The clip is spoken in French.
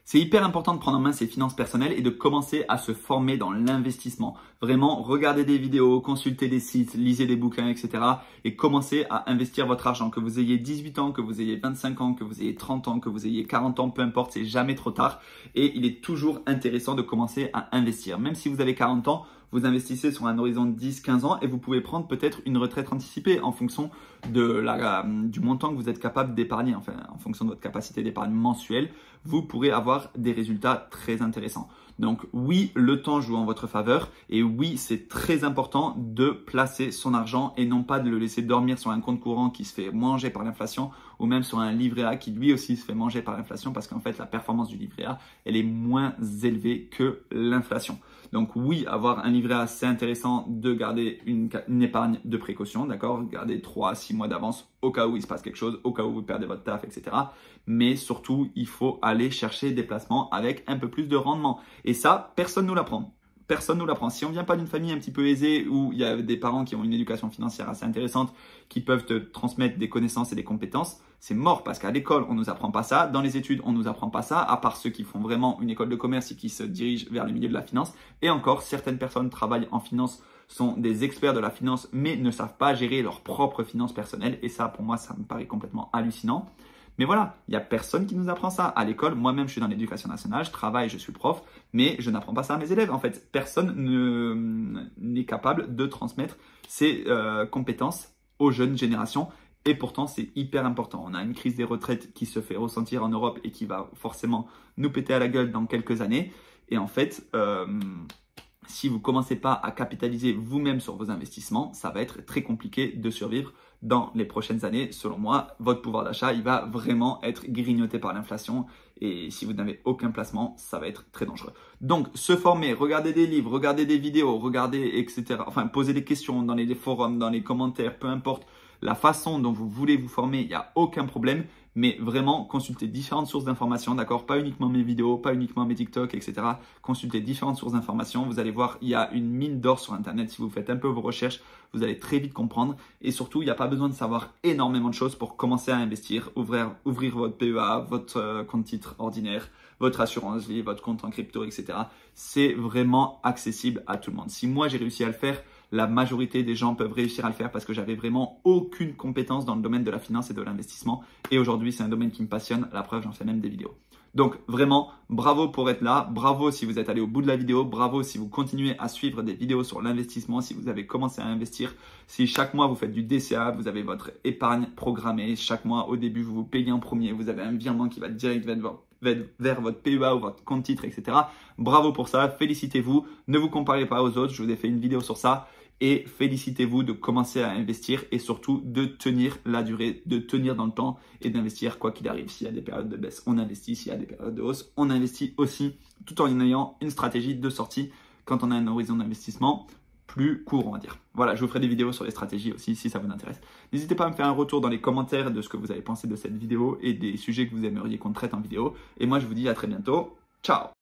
C'est hyper important de prendre en main ses finances personnelles et de commencer à se former dans l'investissement. Vraiment, regardez des vidéos, consultez des sites, lisez des bouquins, etc. et commencez à investir votre argent. Que vous ayez 18 ans, que vous ayez 25 ans, que vous ayez 30 ans, que vous ayez 40 ans, peu importe, c'est jamais trop tard. Et il est toujours intéressant de commencer à investir. Même si vous avez 40 ans, vous investissez sur un horizon de 10-15 ans et vous pouvez prendre peut-être une retraite anticipée en fonction du montant que vous êtes capable d'épargner, enfin en fonction de votre capacité d'épargne mensuelle, vous pourrez avoir des résultats très intéressants. Donc oui, le temps joue en votre faveur et oui, c'est très important de placer son argent et non pas de le laisser dormir sur un compte courant qui se fait manger par l'inflation ou même sur un livret A qui lui aussi se fait manger par l'inflation parce qu'en fait la performance du livret A, elle est moins élevée que l'inflation. Donc oui, avoir un livret A, c'est intéressant de garder une épargne de précaution, d'accord? Garder 3 à 6 mois d'avance au cas où il se passe quelque chose, au cas où vous perdez votre taf, etc. Mais surtout, il faut aller chercher des placements avec un peu plus de rendement. Et ça, personne ne nous l'apprend. Personne ne nous l'apprend. Si on vient pas d'une famille un petit peu aisée où il y a des parents qui ont une éducation financière assez intéressante, qui peuvent te transmettre des connaissances et des compétences, c'est mort parce qu'à l'école, on nous apprend pas ça. Dans les études, on nous apprend pas ça, à part ceux qui font vraiment une école de commerce et qui se dirigent vers le milieu de la finance. Et encore, certaines personnes travaillent en finance, sont des experts de la finance, mais ne savent pas gérer leurs propres finances personnelles. Et ça, pour moi, ça me paraît complètement hallucinant. Mais voilà, il n'y a personne qui nous apprend ça. À l'école, moi-même, je suis dans l'éducation nationale, je travaille, je suis prof, mais je n'apprends pas ça à mes élèves. En fait, personne n'est capable de transmettre ces compétences aux jeunes générations. Et pourtant, c'est hyper important. On a une crise des retraites qui se fait ressentir en Europe et qui va forcément nous péter à la gueule dans quelques années. Et en fait, si vous ne commencez pas à capitaliser vous-même sur vos investissements, ça va être très compliqué de survivre dans les prochaines années. Selon moi, votre pouvoir d'achat, il va vraiment être grignoté par l'inflation. Et si vous n'avez aucun placement, ça va être très dangereux. Donc, se former, regarder des livres, regarder des vidéos, regarder, etc. Enfin, poser des questions dans les forums, dans les commentaires, peu importe la façon dont vous voulez vous former, il n'y a aucun problème. Mais vraiment, consultez différentes sources d'informations, d'accord? Pas uniquement mes vidéos, pas uniquement mes TikTok, etc. Consultez différentes sources d'informations. Vous allez voir, il y a une mine d'or sur Internet. Si vous faites un peu vos recherches, vous allez très vite comprendre. Et surtout, il n'y a pas besoin de savoir énormément de choses pour commencer à investir, ouvrir votre PEA, votre compte titre ordinaire, votre assurance vie, votre compte en crypto, etc. C'est vraiment accessible à tout le monde. Si moi, j'ai réussi à le faire, la majorité des gens peuvent réussir à le faire parce que j'avais vraiment aucune compétence dans le domaine de la finance et de l'investissement. Et aujourd'hui, c'est un domaine qui me passionne. La preuve, j'en fais même des vidéos. Donc vraiment, bravo pour être là. Bravo si vous êtes allé au bout de la vidéo. Bravo si vous continuez à suivre des vidéos sur l'investissement, si vous avez commencé à investir. Si chaque mois, vous faites du DCA, vous avez votre épargne programmée. Chaque mois, au début, vous vous payez en premier. Vous avez un virement qui va direct vers votre PEA ou votre compte titre, etc. Bravo pour ça. Félicitez-vous. Ne vous comparez pas aux autres. Je vous ai fait une vidéo sur ça. Et félicitez-vous de commencer à investir et surtout de tenir la durée, de tenir dans le temps et d'investir quoi qu'il arrive. S'il y a des périodes de baisse, on investit. S'il y a des périodes de hausse, on investit aussi tout en ayant une stratégie de sortie quand on a un horizon d'investissement plus court, on va dire. Voilà, je vous ferai des vidéos sur les stratégies aussi si ça vous intéresse. N'hésitez pas à me faire un retour dans les commentaires de ce que vous avez pensé de cette vidéo et des sujets que vous aimeriez qu'on traite en vidéo. Et moi, je vous dis à très bientôt. Ciao!